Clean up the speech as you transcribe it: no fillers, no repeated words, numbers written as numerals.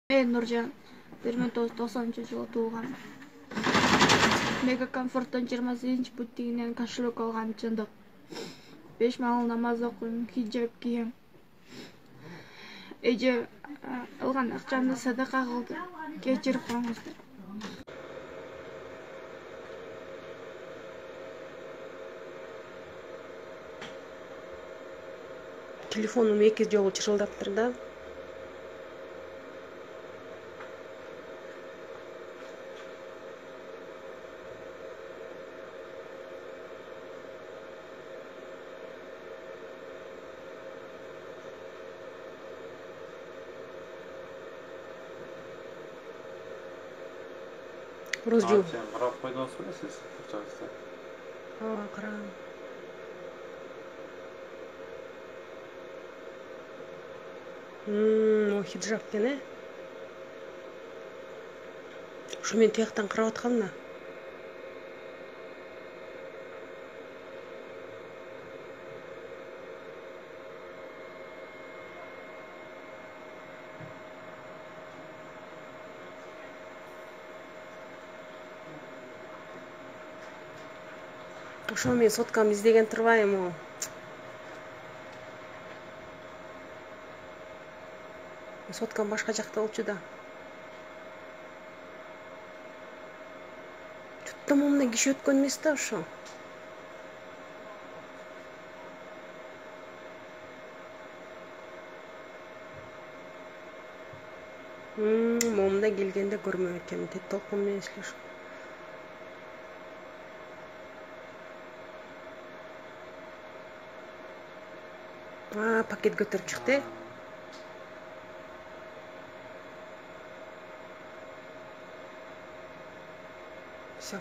Нұржан 1990 жылы туылған. Мегакомфорттан 28 бутигінен кошелек алған жындық. 5 маңыл намаз оқуын, хиджаб кием. Эже алған ақшамды садақа қылды. Кешіріп қойыңыздар. Телефонum 2 жолу чырылдаптыр да. Розжу. Қарап қойды осы ма сіз? Қарам. О хиджабпен, Шу мен тияқтан қарап атқанмын. Ошо мен соткам издеген турбайм. Соткам башка жакта болчу да. Чутта момундан киши өткөн эмес да ошо. Момундан келгенде көрмөй экенмин. Тет толкун менен эле. Пакет көтөрүп чыкты. Все.